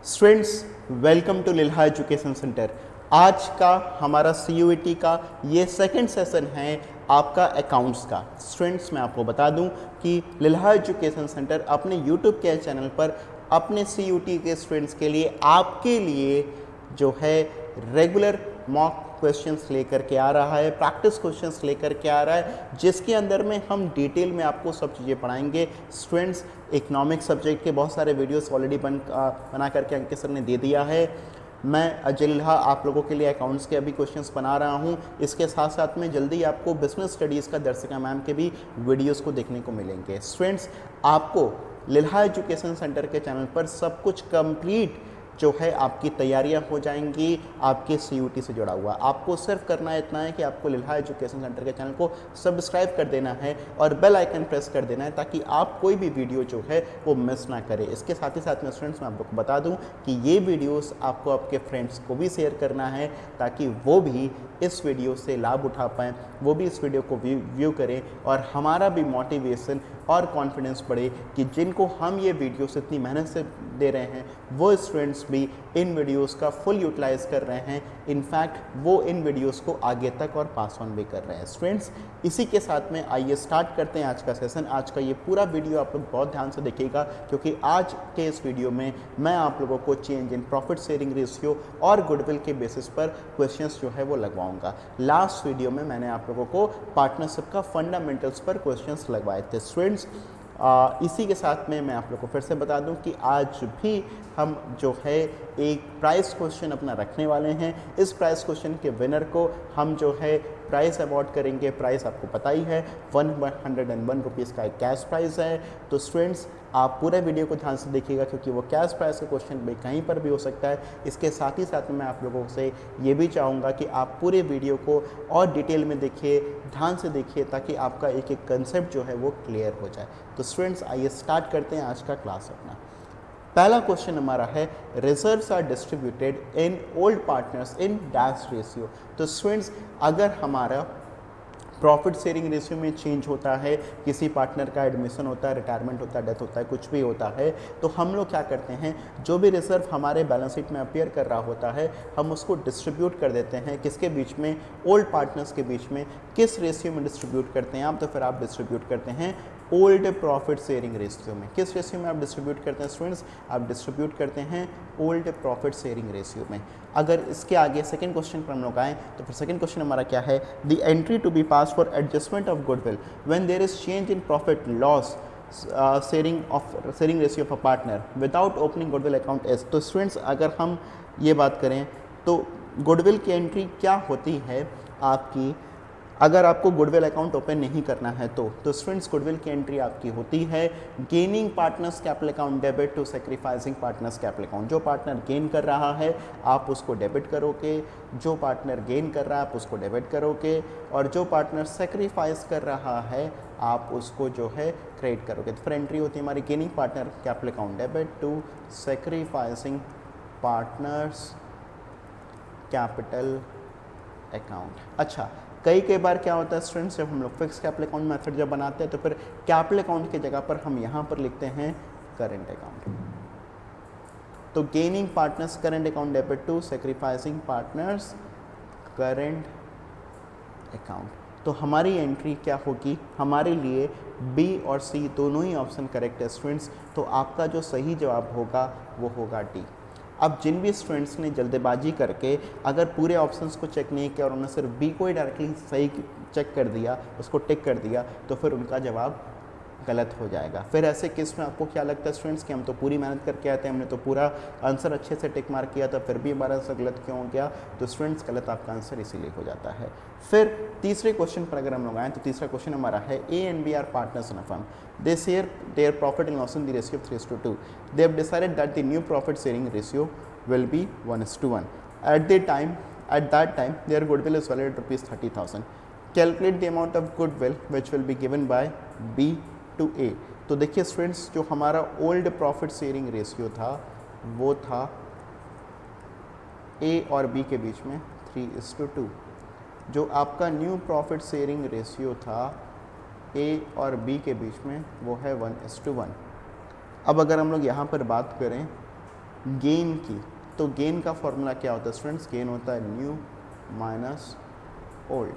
Students, welcome to Lilha education centre. आज का हमारा CUET का ये सेकंड सेशन है आपका अकाउंट्स का। स्टूडेंट्स, मैं आपको बता दूं कि लिल्हा एजुकेशन सेंटर अपने यूट्यूब के चैनल पर अपने CUET के स्टूडेंट्स के लिए आपके लिए जो है रेगुलर मॉक क्वेश्चंस लेकर के आ रहा है, प्रैक्टिस क्वेश्चंस लेकर के आ रहा है, जिसके अंदर में हम डिटेल में आपको सब चीज़ें पढ़ाएंगे। स्टूडेंट्स, इकोनॉमिक सब्जेक्ट के बहुत सारे वीडियोस ऑलरेडी बना करके अंकित सर ने दे दिया है। मैं अजय लिल्हा आप लोगों के लिए अकाउंट्स के अभी क्वेश्चंस बना रहा हूं। इसके साथ साथ में जल्दी आपको बिजनेस स्टडीज़ का दर्शिका मैम के भी वीडियोस को देखने को मिलेंगे। स्टूडेंट्स, आपको लिल्हा एजुकेशन सेंटर के चैनल पर सब कुछ कंप्लीट जो है आपकी तैयारियां हो जाएंगी आपके CUET से जुड़ा हुआ। आपको सिर्फ करना है इतना है कि आपको लिल्हा एजुकेशन सेंटर के चैनल को सब्सक्राइब कर देना है और बेल आइकन प्रेस कर देना है, ताकि आप कोई भी वीडियो जो है वो मिस ना करें। इसके साथ ही साथ में स्टूडेंट्स, मैं आप लोग को बता दूं कि ये वीडियोस आपको आपके फ्रेंड्स को भी शेयर करना है, ताकि वो भी इस वीडियो से लाभ उठा पाएँ, वो भी इस वीडियो को व्यू करें और हमारा भी मोटिवेशन और कॉन्फिडेंस बढ़े कि जिनको हम ये वीडियोस इतनी मेहनत से दे रहे हैं वो स्टूडेंट्स भी इन वीडियोस का फुल यूटिलाइज कर रहे हैं। इनफैक्ट वो इन वीडियोस को आगे तक और पास ऑन भी कर रहे हैं। स्टूडेंट्स, इसी के साथ में आइए स्टार्ट करते हैं आज का सेशन। आज का ये पूरा वीडियो आप लोग बहुत ध्यान से देखिएगा, क्योंकि आज के इस वीडियो में मैं आप लोगों को change in profit sharing ratio और गुडविल के बेसिस पर क्वेश्चंस जो है वो लगवाऊंगा। लास्ट वीडियो में मैंने आप लोगों को पार्टनरशिप का फंडामेंटल्स पर क्वेश्चंस लगवाए थे। स्टूडेंट्स, इसी के साथ में मैं आप लोग को फिर से बता दूं कि आज भी हम जो है एक प्राइस क्वेश्चन अपना रखने वाले हैं। इस प्राइस क्वेश्चन के विनर को हम जो है प्राइस अवार्ड करेंगे। प्राइस आपको पता ही है 101 रुपीज़ का एक कैश प्राइस है। तो स्टूडेंट्स, आप पूरे वीडियो को ध्यान से देखिएगा, क्योंकि वो कैश प्राइस का क्वेश्चन भी कहीं पर भी हो सकता है। इसके साथ ही साथ में मैं आप लोगों से ये भी चाहूँगा कि आप पूरे वीडियो को और डिटेल में देखिए, ध्यान से देखिए, ताकि आपका एक एक कंसेप्ट जो है वो क्लियर हो जाए। तो स्टूडेंट्स, आइए स्टार्ट करते हैं आज का क्लास अपना। पहला क्वेश्चन हमारा है, reserves are distributed in old partners in dash ratio. तो स्टूडेंट्स, अगर हमारा प्रॉफिट शेयरिंग रेशियो में चेंज होता है, किसी पार्टनर का एडमिशन होता है, रिटायरमेंट होता है, डेथ होता है, कुछ भी होता है, तो हम लोग क्या करते हैं, जो भी रिजर्व हमारे बैलेंस शीट में अपीयर कर रहा होता है, हम उसको डिस्ट्रीब्यूट कर देते हैं। किसके बीच में? ओल्ड पार्टनर्स के बीच में। किस रेशियो में डिस्ट्रीब्यूट करते हैं आप? तो फिर आप डिस्ट्रीब्यूट करते हैं ओल्ड प्रॉफिट शेयरिंग रेशियो में। किस रेशियो में आप डिस्ट्रीब्यूट करते हैं स्टूडेंट्स? आप डिस्ट्रीब्यूट करते हैं ओल्ड प्रॉफिट शेयरिंग रेशियो में। अगर इसके आगे सेकंड क्वेश्चन पर हम लोग आएँ, तो फिर सेकंड क्वेश्चन हमारा क्या है, the entry to be pass for adjustment of goodwill when there is change in profit loss sharing ratio of a partner without opening goodwill account एज। तो स्टूडेंट्स, अगर हम ये बात करें तो गुडविल की एंट्री क्या होती है आपकी, अगर आपको गुडविल अकाउंट ओपन नहीं करना है तो स्टूडेंट्स, गुडविल की एंट्री आपकी होती है gaining partners capital account debit to sacrificing partners capital account. जो पार्टनर गेन कर रहा है आप उसको डेबिट करोगे, जो पार्टनर गेन कर रहा है आप उसको डेबिट करोगे, और जो पार्टनर सेक्रीफाइस कर रहा है आप उसको जो है क्रेडिट करोगे। तो फिर एंट्री होती है हमारी gaining partner capital account debit to sacrificing partners capital account. अच्छा, कई बार क्या होता है स्टूडेंट्स, जब हम लोग फिक्स कैपिटल अकाउंट मेथड जब बनाते हैं तो फिर कैपिटल अकाउंट की जगह पर हम यहाँ पर लिखते हैं करेंट अकाउंट। तो gaining partners current account debit to sacrificing partners current account. तो हमारी एंट्री क्या होगी, हमारे लिए बी और सी दोनों ही ऑप्शन करेक्ट है स्टूडेंट्स। तो आपका जो सही जवाब होगा वो होगा डी। अब जिन भी स्टूडेंट्स ने जल्दबाजी करके अगर पूरे ऑप्शंस को चेक नहीं किया और उन्होंने सिर्फ बी को ही डायरेक्टली सही चेक कर दिया, उसको टिक कर दिया, तो फिर उनका जवाब गलत हो जाएगा। फिर ऐसे केस में आपको क्या लगता है स्टूडेंट्स कि हम तो पूरी मेहनत करके आए थे, हमने तो पूरा आंसर अच्छे से टिक मार्क किया था, फिर भी हमारा आंसर गलत क्यों हो गया? तो स्टूडेंट्स, गलत आपका आंसर इसीलिए हो जाता है। फिर तीसरे क्वेश्चन पर अगर हम लोग आएँ तो तीसरा क्वेश्चन हमारा है, A and B are partners in a firm, they share their profit and loss in the ratio of 3:2। They have decided that the new profit sharing ratio will be 1:1. At that time, their goodwill is valued at ₹30,000. Calculate the amount of goodwill which will be given by B to A. तो देखिए students, जो हमारा old profit sharing ratio था वो था A और B के बीच में 3:2। जो आपका न्यू प्रॉफिट शेयरिंग रेशियो था A और B के बीच में वो है 1:1। अब अगर हम लोग यहाँ पर बात करें गेन की, तो गेन का फॉर्मूला क्या होता है स्टूडेंट्स? गेन होता है न्यू माइनस ओल्ड।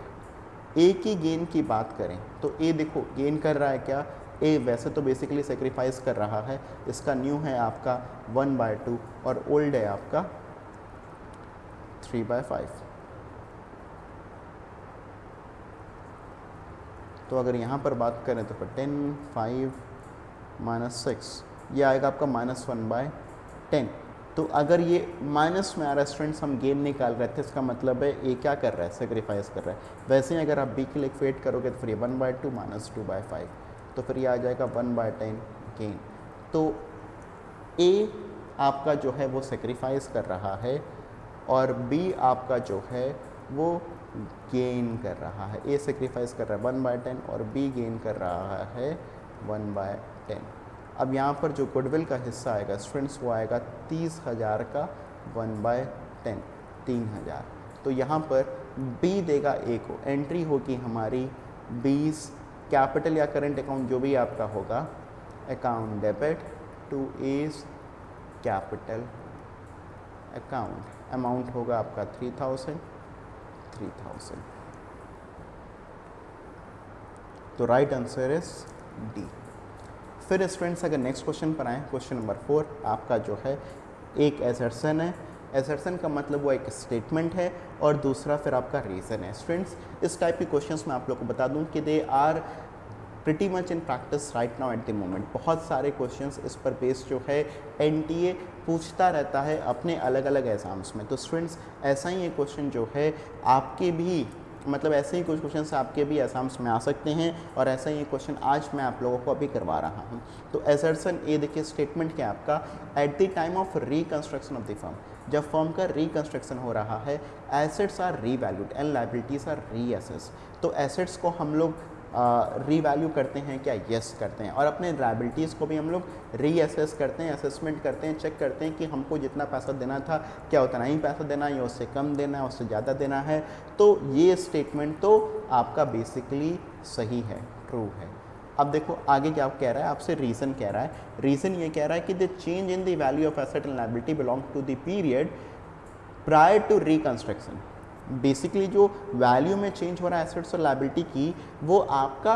ए की गेन की बात करें तो ए देखो गेन कर रहा है क्या? ए वैसे तो बेसिकली सेक्रीफाइस कर रहा है, इसका न्यू है आपका 1/2 और ओल्ड है आपका 3/5। तो अगर यहाँ पर बात करें तो 10 5 -6 ये आएगा आपका -1/10। तो अगर ये माइनस में आ रहा है स्टूडेंट्स, हम गेन निकाल रहे थे, इसका मतलब है ए क्या कर रहा है? सेक्रीफाइस कर रहा है। वैसे ही अगर आप बी के लिए इक्वेट करोगे तो फिर ये 1/2 -2/5, तो फिर ये आ जाएगा 1/10 गेन। तो ए आपका जो है वो सेक्रीफाइस कर रहा है और बी आपका जो है वो गेन कर रहा है। ए सेक्रीफाइस कर रहा है 1/10 और बी गेन कर रहा है 1/10। अब यहाँ पर जो गुडविल का हिस्सा आएगा स्टूडेंट्स वो आएगा 30,000 का 1/10, 3,000। तो यहाँ पर बी देगा ए को, एंट्री होगी हमारी 20 कैपिटल या करंट अकाउंट जो भी आपका होगा, account debit to A's capital account. Amount होगा आपका 3000। तो राइट आंसर इज डी। फिर स्टूडेंट्स अगर नेक्स्ट क्वेश्चन पर आए, क्वेश्चन नंबर 4 आपका जो है एक एसर्शन है। एसर्शन का मतलब वो एक स्टेटमेंट है और दूसरा फिर आपका रीज़न है। स्टूडेंट्स इस टाइप के क्वेश्चंस मैं आप लोग को बता दूं कि they are pretty much in practice right now at the moment. बहुत सारे क्वेश्चंस इस पर बेस्ड जो है एनटीए पूछता रहता है अपने अलग अलग एग्जाम्स में। तो स्टूडेंट्स ऐसा ही ये क्वेश्चन जो है आपके भी मतलब ऐसे ही कुछ क्वेश्चन आपके भी एग्जाम्स में आ सकते हैं और ऐसा ही क्वेश्चन आज मैं आप लोगों को अभी करवा रहा हूं। तो एसर्शन ए देखिए स्टेटमेंट क्या आपका, at the time of reconstruction of the firm, जब फर्म का रिकंस्ट्रक्शन हो रहा है, assets are revalued and liabilities are reassessed. तो एसेट्स को हम लोग रीवैल्यू करते हैं क्या? यस करते हैं। और अपने लायबिलिटीज़ को भी हम लोग रीअसेस करते हैं, असेसमेंट करते हैं, चेक करते हैं कि हमको जितना पैसा देना था क्या उतना ही पैसा देना है या उससे कम देना है, उससे ज़्यादा देना है। तो ये स्टेटमेंट तो आपका बेसिकली सही है, ट्रू है। अब देखो आगे क्या कह रहा है आपसे, रीज़न कह रहा है। रीज़न ये कह रहा है कि the change in the value of asset and liability belong to the period prior to reconstruction. Basically जो वैल्यू में चेंज हो रहा है एसेट्स और लायबिलिटी की, वो आपका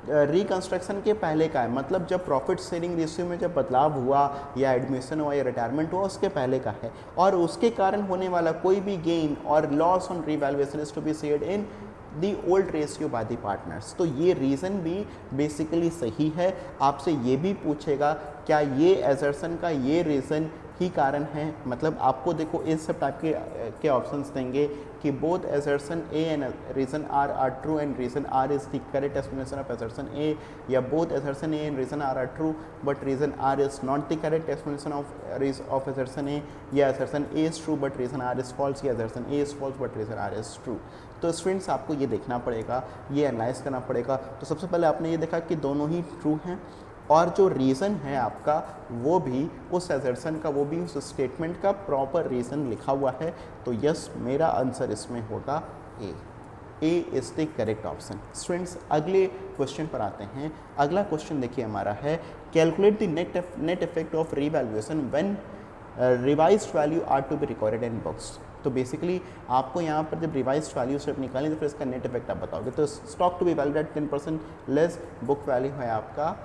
रिकंस्ट्रक्शन के पहले का है। मतलब जब प्रॉफिट शेयरिंग रेशियो में जब बदलाव हुआ या एडमिशन हुआ या रिटायरमेंट हुआ उसके पहले का है, और उसके कारण होने वाला कोई भी गेन और loss on revaluation is to be shared in the old ratio by the partners. तो ये रीज़न भी बेसिकली सही है। आपसे ये भी पूछेगा क्या ये एजर्सन का ये रीज़न ही कारण है। मतलब आपको देखो इस सब टाइप के ऑप्शंस देंगे कि both assertion A and reason R true and reason R is the correct explanation of assertion A, या both assertion A and reason R true but reason R is not the correct explanation of assertion A, या assertion A is true but reason R is false, या assertion A is false but reason R is true. तो students आपको ये देखना पड़ेगा, ये analyse करना पड़ेगा। तो सबसे पहले आपने ये देखा कि दोनों ही ट्रू हैं और जो रीज़न है आपका वो भी उस एजर्सन का, वो भी उस स्टेटमेंट का प्रॉपर रीज़न लिखा हुआ है। तो यस मेरा आंसर इसमें होगा A is the correct option. Students अगले क्वेश्चन पर आते हैं। अगला क्वेश्चन देखिए हमारा है calculate the net effect of revaluation when revised value are to be recorded in books. तो बेसिकली आपको यहाँ पर जब रिवाइज्ड वैल्यू से निकालें तो फिर इसका नेट इफेक्ट आप बताओगे। तो stock to be valued at 10% less book value है आपका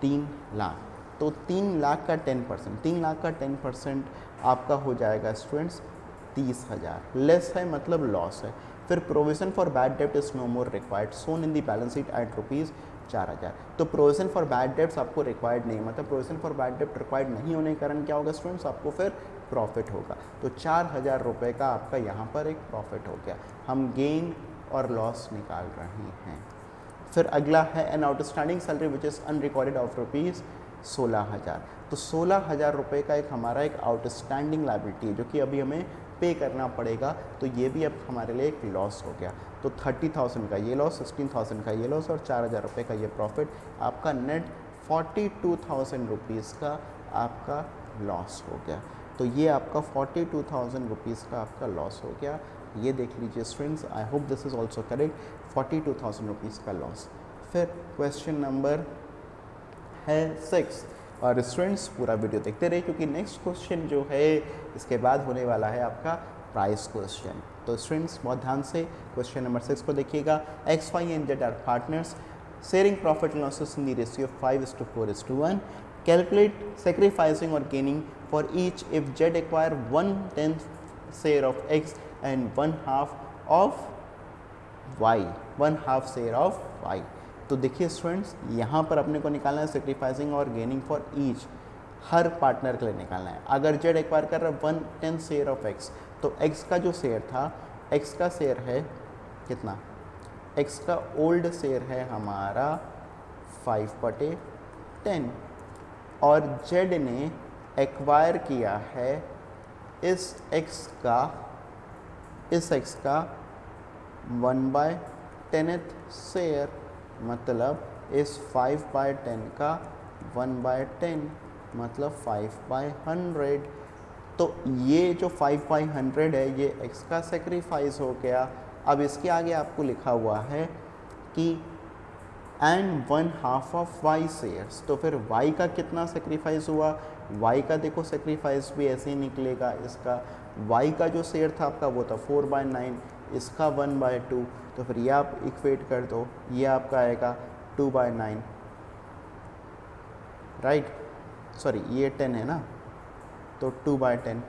3 लाख। तो 3 लाख का 10%, 3 लाख का 10% आपका हो जाएगा स्टूडेंट्स 30,000। लेस है मतलब लॉस है। फिर प्रोविजन फॉर बैड डेब्ट is no more required shown in the balance sheet at ₹4,000। तो प्रोविजन फॉर बैड डेब्ट्स आपको रिक्वायर्ड नहीं, मतलब प्रोविजन फॉर बैड डेब्ट रिक्वायर्ड नहीं होने के कारण क्या होगा स्टूडेंट्स, आपको फिर प्रॉफिट होगा। तो 4,000 रुपये का आपका यहाँ पर एक प्रॉफिट हो गया। हम गेन और लॉस निकाल रहे हैं। फिर अगला है an outstanding salary which is unrecorded of ₹16,000। तो 16,000 रुपये का एक हमारा एक आउटस्टैंडिंग लायबिलिटी है जो कि अभी हमें पे करना पड़ेगा। तो ये भी अब हमारे लिए एक लॉस हो गया। तो 30,000 का ये लॉस, 16,000 का ये लॉस और 4,000 रुपये का ये प्रॉफिट, आपका नेट 42,000 रुपीज़ का आपका लॉस हो गया। तो ये आपका 42,000 रुपीज़ का आपका लॉस हो गया। ये देख लीजिए students, I hope this is also correct, 42,000 rupees का लॉस। फिर क्वेश्चन नंबर है 6, और स्टूडेंट्स पूरा वीडियो देखते रहे क्योंकि नेक्स्ट क्वेश्चन जो है इसके बाद होने वाला है आपका प्राइस क्वेश्चन। तो स्टूडेंट्स बहुत ध्यान से क्वेश्चन नंबर 6 को देखिएगा। X Y and Z are partners sharing profit and losses in the ratio 5:4:1। Calculate sacrificing और gaining for each if Z acquire 1/10 share of X and 1/2 of Y, 1/2 share of Y. तो देखिए students यहाँ पर अपने को निकालना है sacrificing और gaining for each, her partner के लिए निकालना है। अगर जेड एक्वायर कर रहा है 1/10 शेयर ऑफ एक्स, तो एक्स का जो शेयर था, एक्स का शेयर है कितना, एक्स का ओल्ड शेयर है हमारा 5/10 और जेड ने एक्वायर किया है इस एक्स का 1/10th शेयर, मतलब इस 5/10 का 1/10 मतलब 5/100। तो ये जो 5/100 है ये एक्स का सेक्रीफाइस हो गया। अब इसके आगे आपको लिखा हुआ है कि एंड 1/2 ऑफ वाई शेयर्स, तो फिर वाई का कितना सेक्रीफाइस हुआ, वाई का देखो सेक्रीफाइस भी ऐसे ही निकलेगा। इसका वाई का जो शेयर था आपका वो था 4/9, इसका 1/2, तो फिर ये आप इक्वेट कर दो, ये आपका आएगा 2/9, राइट, सॉरी ये 10 है ना, तो 2/10,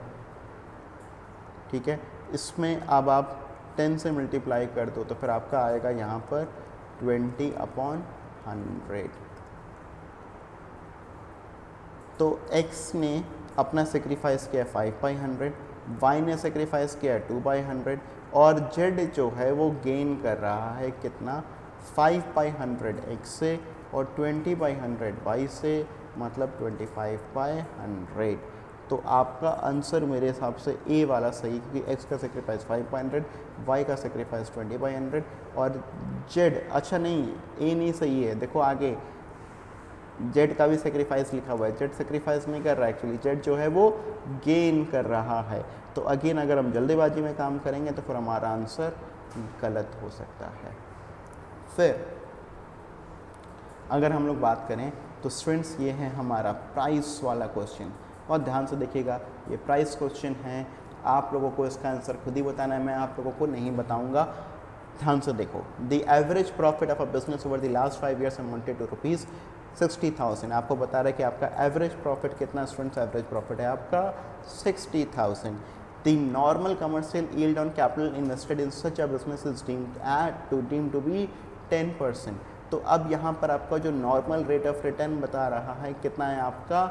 ठीक है। इसमें अब आप 10 से मल्टीप्लाई कर दो तो फिर आपका आएगा यहाँ पर 20/100। तो x ने अपना सेक्रीफाइस किया 5/100, y ने सेक्रीफाइस किया 2/100 और z जो है वो गेन कर रहा है कितना, 5/100 x से और 20/100 y से, मतलब 25/100। तो आपका आंसर मेरे हिसाब से ए वाला सही, क्योंकि x का सेक्रीफाइस 5/100, y का सेक्रीफाइस 20/100 और z, अच्छा नहीं ए नहीं सही है, देखो आगे जेड का भी सेक्रीफाइस लिखा हुआ है, जेड सेक्रीफाइस नहीं कर रहा है एक्चुअली, जेड जो है वो गेन कर रहा है। तो अगेन अगर हम जल्दीबाजी में काम करेंगे तो फिर हमारा आंसर गलत हो सकता है। फिर अगर हम लोग बात करें तो स्टूडेंट्स ये है हमारा प्राइस वाला क्वेश्चन, बहुत ध्यान से देखिएगा। ये प्राइस क्वेश्चन है, आप लोगों को इसका आंसर खुद ही बताना है, मैं आप लोगों को नहीं बताऊंगा। ध्यान से देखो, the average profit of a business over the last 5 years amounted to ₹60,000। आपको बता रहा है कि आपका एवरेज प्रॉफिट कितना, स्टूडेंट्स एवरेज प्रॉफिट है आपका 60,000। The normal commercial yield on capital invested in such a business is deemed to be 10%। तो अब यहाँ पर आपका जो नॉर्मल रेट ऑफ रिटर्न बता रहा है कितना है आपका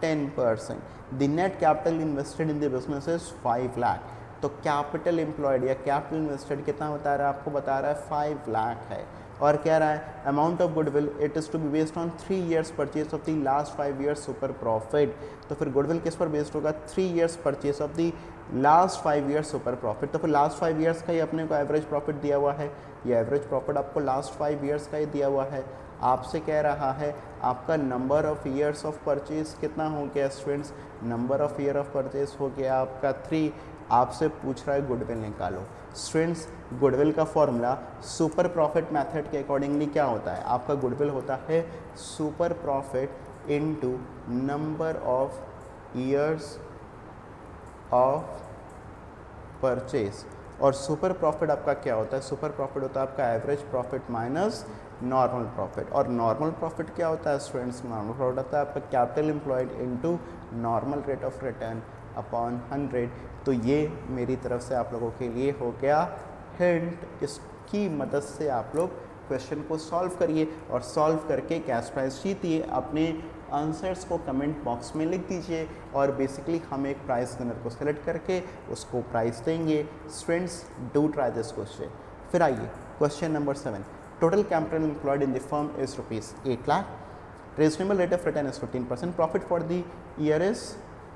10%। The net capital invested in the business is 5 lakh. तो कैपिटल एम्प्लॉयड या कैपिटल इन्वेस्टेड कितना बता रहा है, आपको बता रहा है 5 लाख है। और कह रहा है amount of goodwill it is to be based on 3 years purchase of the last 5 years super profit. तो फिर गुडविल किस पर बेस्ड होगा, 3 years purchase of the last 5 years super profit. तो फिर लास्ट 5 years का ही अपने को एवरेज प्रॉफिट दिया हुआ है, ये एवरेज प्रॉफिट आपको लास्ट 5 years का ही दिया हुआ है। आपसे कह रहा है आपका number of years of purchase कितना हो गया students, number of year of purchase हो गया आपका 3। आपसे पूछ रहा है गुडविल निकालो। स्टूडेंट्स गुडविल का फॉर्मूला सुपर प्रॉफिट मेथड के अकॉर्डिंगली क्या होता है, आपका गुडविल होता है super profit into number of years of purchase. और सुपर प्रॉफिट आपका क्या होता है, सुपर प्रॉफिट होता है आपका average profit minus normal profit. और नॉर्मल प्रॉफिट क्या होता है स्टूडेंट्स, नॉर्मल प्रॉफिट होता है आपका capital employed into normal rate of return upon 100। तो ये मेरी तरफ से आप लोगों के लिए हो गया हिंट। इसकी मदद से आप लोग क्वेश्चन को सॉल्व करिए और सॉल्व करके कैश प्राइस जीतिए। अपने आंसर्स को कमेंट बॉक्स में लिख दीजिए और बेसिकली हम एक प्राइस विनर को सेलेक्ट करके उसको प्राइस देंगे। Students do try this question. फिर आइए question number 7, total capital employed in the firm is ₹8 lakh, reasonable rate of return is 15%, profit for the year is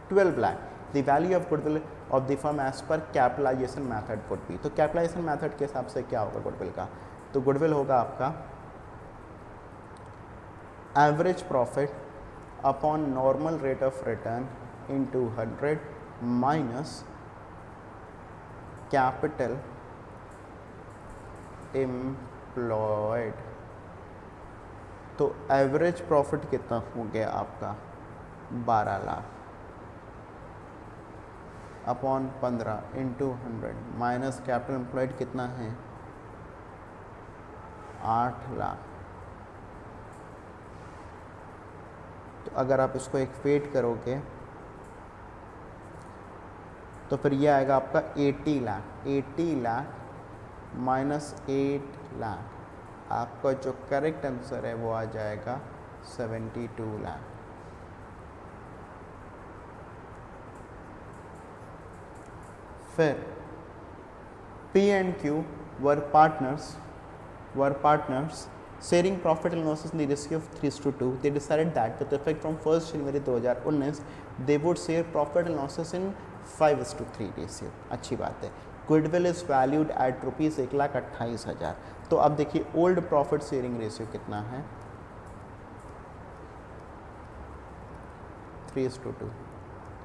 12 lakh, the value of goodwill of the firm as per capitalisation method would be. तो capitalisation method के हिसाब से क्या होगा goodwill का, तो goodwill होगा आपका average profit upon normal rate of return into 100 minus capital employed. तो एवरेज प्रॉफिट कितना हो गया आपका 12 lakh upon 15 into 100 minus capital employed कितना है 8 लाख। तो अगर आप इसको इक्वेट करोगे तो फिर ये आएगा आपका 80 लाख। 80 लाख माइनस 8 लाख, आपका जो करेक्ट आंसर है वो आ जाएगा 72 लाख। फिर P and Q were partners sharing profit and losses in the ratio of 3:2. They decided that with effect from 1st January 2019 they would share profit and losses in 5:3 ratio। अच्छी बात है। Goodwill is valued at rupees 1,28,000। तो अब देखिए old profit sharing ratio कितना है 3:2।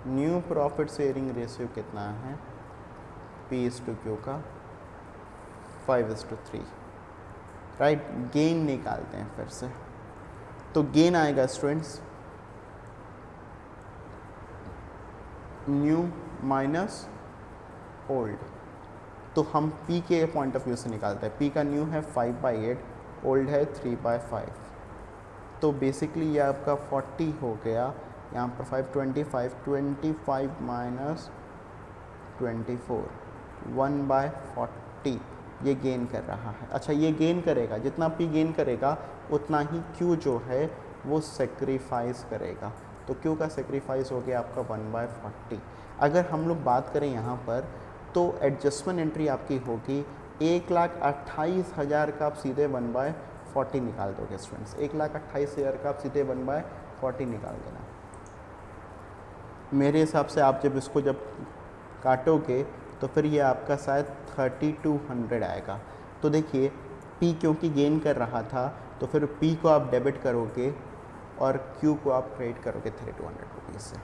New profit sharing ratio कितना है P/Q का 5:3। राइट, गेन निकालते हैं फिर से। तो गेन आएगा स्टूडेंट्स न्यू माइनस ओल्ड। तो हम P के पॉइंट ऑफ व्यू से निकालते हैं। P का न्यू है 5/8, ओल्ड है 3/5। तो बेसिकली ये आपका 40 हो गया, यहाँ पर 25 माइनस 24 1/40 ये गेन कर रहा है। अच्छा, ये गेन करेगा, जितना P गेन करेगा उतना ही Q जो है वो सेक्रीफाइस करेगा। तो Q का सेक्रीफाइस हो गया आपका 1/40। अगर हम लोग बात करें यहाँ पर तो एडजस्टमेंट एंट्री आपकी होगी 1,28,000 का आप सीधे 1/40 निकाल दोगे स्टूडेंट्स। 1,28,000 का आप सीधे 1/40 निकाल देना। मेरे हिसाब से आप जब इसको जब काटोगे तो फिर ये आपका शायद 3200 आएगा। तो देखिए P क्योंकि गेन कर रहा था तो फिर P को आप डेबिट करोगे और Q को आप क्रेडिट करोगे 3200 रुपीज़ से।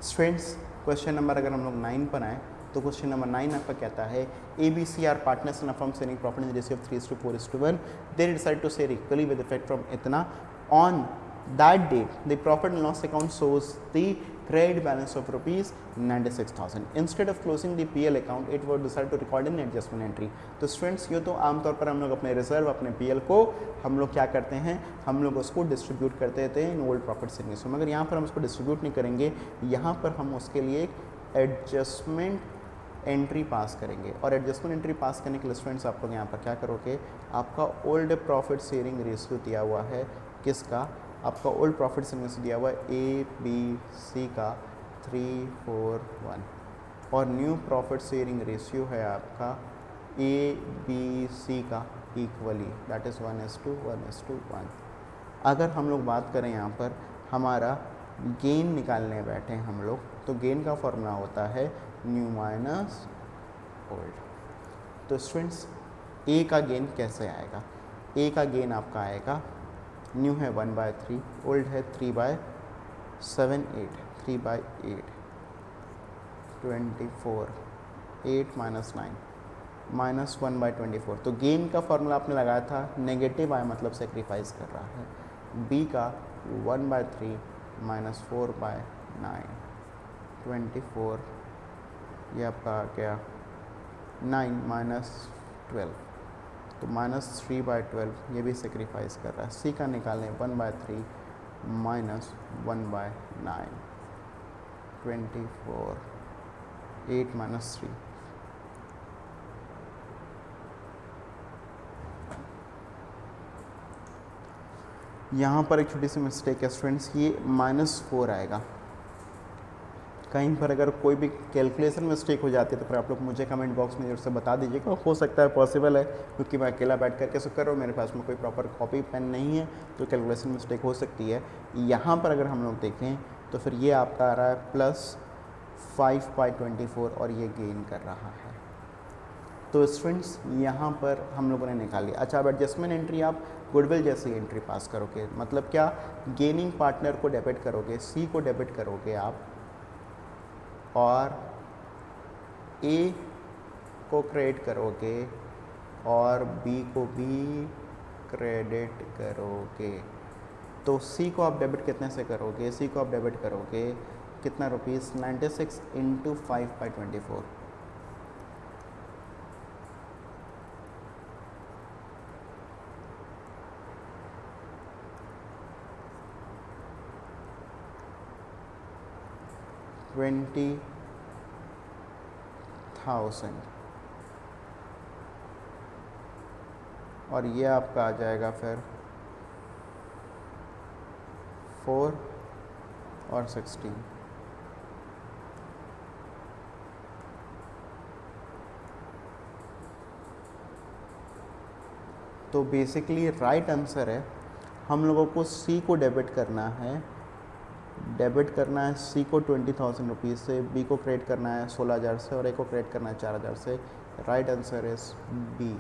स्टूडेंट्स क्वेश्चन नंबर अगर हम लोग 9 पर आएँ तो क्वेश्चन नंबर 9 आपका कहता है ABC are partners in a firm sharing profit in the ratio of 3:4:1। They decide to share equally with effect from इतना on that date the profit and loss account shows the credit balance of rupees 96,000. Instead of closing the PL account it would decide to record an adjustment entry। तो students ये तो आमतौर पर हम लोग अपने reserve अपने PL को हम लोग क्या करते हैं, हम लोग उसको डिस्ट्रीब्यूट करते थे in old profit sharing ratio. मगर यहाँ पर हम उसको डिस्ट्रीब्यूट नहीं करेंगे, यहाँ पर हम उसके लिए एक एडजस्टमेंट एंट्री पास करेंगे। और एडजस्टमेंट एंट्री पास करने के लिए स्टूडेंट्स आप लोग यहाँ पर क्या करोगे, आपका ओल्ड प्रॉफिट शेयरिंग रेशियो दिया हुआ है किसका, आपका ओल्ड प्रॉफिट शेयरिंग रेशियो दिया हुआ है ABC का 3:4:1 और न्यू प्रॉफिट शेयरिंग रेशियो है आपका ABC का इक्वली दैट इज़ 1:1:1। अगर हम लोग बात करें यहाँ पर हमारा गेन निकालने बैठे हैं हम लोग, तो गेन का फॉर्मूला होता है न्यू माइनस ओल्ड। तो स्टूडेंट्स A का गेन कैसे आएगा, A का गेन आपका आएगा न्यू है 1/3, ओल्ड है 3/7/8, 3/8 24 8 माइनस 9 माइनस 1/24। तो गेन का फॉर्मूला आपने लगाया था नेगेटिव आया मतलब सेक्रीफाइस कर रहा है। B का 1/3 माइनस 4/9 24 ये आपका आ गया 9 माइनस 12 तो माइनस 3/12 ये भी सेक्रीफाइस कर रहा है। C का निकालें 1/3 माइनस 1/9 24 8 माइनस 3 यहाँ पर एक छोटी सी मिस्टेक है स्टूडेंट्स, ये -4 आएगा। कहीं पर अगर कोई भी कैलकुलेशन मिस्टेक हो जाती है तो फिर आप लोग मुझे कमेंट बॉक्स में जरूर से बता दीजिएगा। हो सकता है पॉसिबल है क्योंकि मैं अकेला बैठ करके सब कर रहा हूँ, मेरे पास में कोई प्रॉपर कॉपी पेन नहीं है तो कैलकुलेशन मिस्टेक हो सकती है। यहाँ पर अगर हम लोग देखें तो फिर ये आपका आ रहा है +5/24 और ये गेन कर रहा है। तो स्टूडेंट्स यहाँ पर हम लोगों ने निकाल लिया। अच्छा, अब एडजस्टमेंट एंट्री आप गुडविल जैसी एंट्री पास करोगे, मतलब क्या, गेनिंग पार्टनर को डेबिट करोगे, C को डेबिट करोगे आप और A को क्रेडिट करोगे और B को भी क्रेडिट करोगे। तो सी को आप डेबिट कितने से करोगे, सी को आप डेबिट करोगे कितना रुपीज़ 96 इंटू 5/24, $20,000 और ये आपका आ जाएगा फिर 4 और 16। तो बेसिकली राइट आंसर है, हम लोगों को सी को डेबिट करना है, सी को 20,000 रुपीज़ से, बी को क्रेडिट करना है 16,000 से और ए को क्रेडिट करना है 4,000 से। Right answer is B.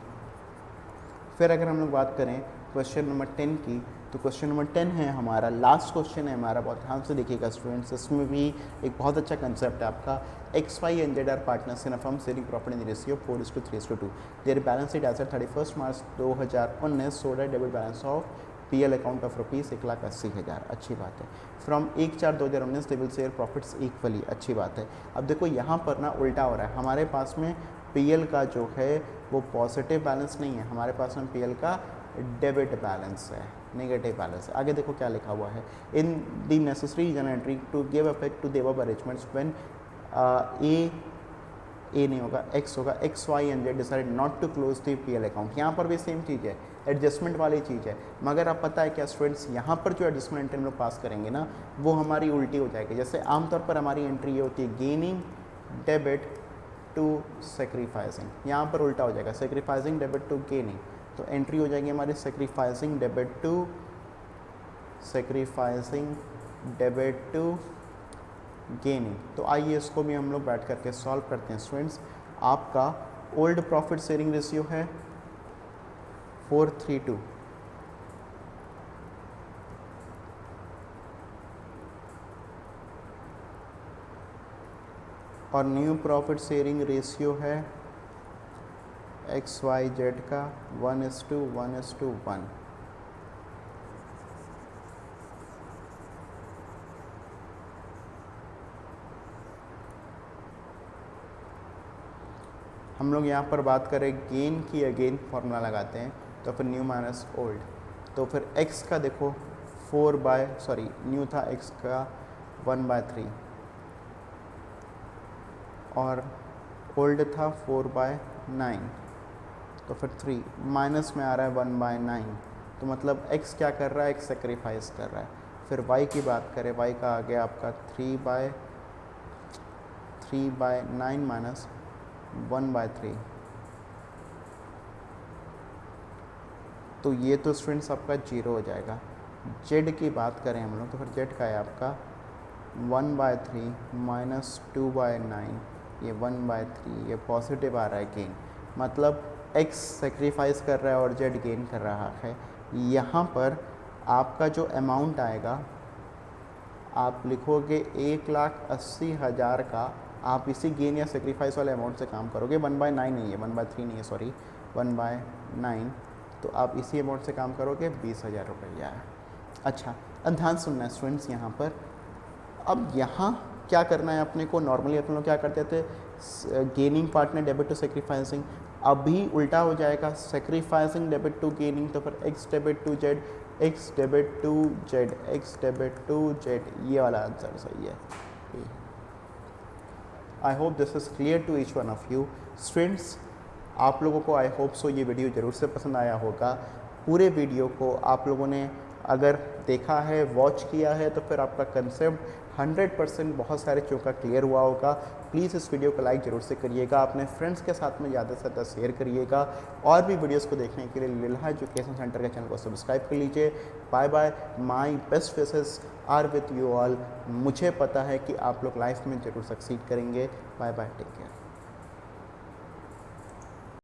फिर अगर हम लोग बात करें क्वेश्चन नंबर 10 की, तो क्वेश्चन नंबर 10 है हमारा, लास्ट क्वेश्चन है हमारा, बहुत ध्यान से देखिएगा स्टूडेंट्स। इसमें भी एक बहुत अच्छा कंसेप्ट है आपका। X Y and Z are partners in a firm sharing property in the ratio 4:3:2। Their balance sheet as at 31 March 2019 showed a debit balance of PL account of rupees 1,80,000। अच्छी बात है। From 1/4/2019 they will share profits equally. अच्छी बात है। अब देखो यहाँ पर ना उल्टा हो रहा है, हमारे पास में पीएल का जो है वो पॉजिटिव बैलेंस नहीं है, हमारे पास में पीएल का डेबिट बैलेंस है, नेगेटिव बैलेंस है। आगे देखो क्या लिखा हुआ है, in the necessary journal entries to give effect to the arrangements when A नहीं होगा, एक्स होगा, X Y and Z decide not to close the PL account. यहाँ पर भी सेम चीज़ है, एडजस्टमेंट वाली चीज़ है, मगर आप पता है क्या स्टूडेंट्स, यहाँ पर जो एडजस्टमेंट हम लोग पास करेंगे ना वो हमारी उल्टी हो जाएगी। जैसे आमतौर पर हमारी एंट्री ये होती है गेनिंग डेबिट टू सेक्रीफाइसिंग, यहाँ पर उल्टा हो जाएगा, सेक्रीफाइसिंग डेबिट टू गेनिंग। तो एंट्री हो जाएगी हमारी सेक्रीफाइसिंग डेबिट टू गेनिंग। तो आइए इसको भी हम लोग बैठ करके सॉल्व करते हैं स्टूडेंट्स। आपका ओल्ड प्रॉफिट शेयरिंग रेशियो है 4:3:2, और न्यू प्रॉफिट शेयरिंग रेशियो है एक्स वाई जेड का 1:1:1। हम लोग यहाँ पर बात करें गेन की, अगेन फॉर्मूला लगाते हैं, तो फिर न्यू माइनस ओल्ड, तो फिर x का देखो न्यू था x का 1/3 और ओल्ड था 4/9, तो फिर 3 माइनस में आ रहा है 1/9, तो मतलब x क्या कर रहा है, x सेक्रीफाइस कर रहा है। फिर y की बात करें, y का आ गया आपका 3/9 माइनस 1/3, तो ये तो स्टूडेंट्स आपका 0 हो जाएगा। z की बात करें हम लोग, तो फिर z का है आपका 1/3 माइनस 2/9, ये 1/3, ये पॉजिटिव आ रहा है गेन, मतलब x सेक्रीफाइस कर रहा है और z गेन कर रहा है। यहाँ पर आपका जो अमाउंट आएगा, आप लिखोगे 1,80,000 का, आप इसी गेन या सेक्रीफाइस वाले अमाउंट से काम करोगे। 1/9 नहीं है, 1/3 नहीं है, सॉरी 1/9, तो आप इसी अमाउंट से काम करोगे, 20,000 रुपया है। अच्छा, अब ध्यान सुनना है स्टूडेंट्स यहाँ पर। अब यहाँ क्या करना है अपने को, नॉर्मली अपन लोग क्या करते थे, गेनिंग पार्ट में डेबिट टू सेक्रीफाइसिंग, अभी उल्टा हो जाएगा, सेक्रीफाइसिंग डेबिट टू गेनिंग, तो फिर X debit to Z, X debit to Z, X debit to Z, ये वाला आंसर सही है। I hope this is clear to each one of you students. आप लोगों को आई होप सो ये वीडियो ज़रूर से पसंद आया होगा। पूरे वीडियो को आप लोगों ने अगर देखा है, वॉच किया है, तो फिर आपका कंसेप्ट 100% बहुत सारे चीज़ों का क्लियर हुआ होगा। प्लीज़ इस वीडियो को लाइक ज़रूर से करिएगा, अपने फ्रेंड्स के साथ में ज़्यादा से ज़्यादा शेयर करिएगा, और भी वीडियोस को देखने के लिए लिल्हा एजुकेशन सेंटर के चैनल को सब्सक्राइब कर लीजिए। Bye bye, my best wishes are with you all. मुझे पता है कि आप लोग लाइफ में ज़रूर सक्सीड करेंगे। Bye bye, take care.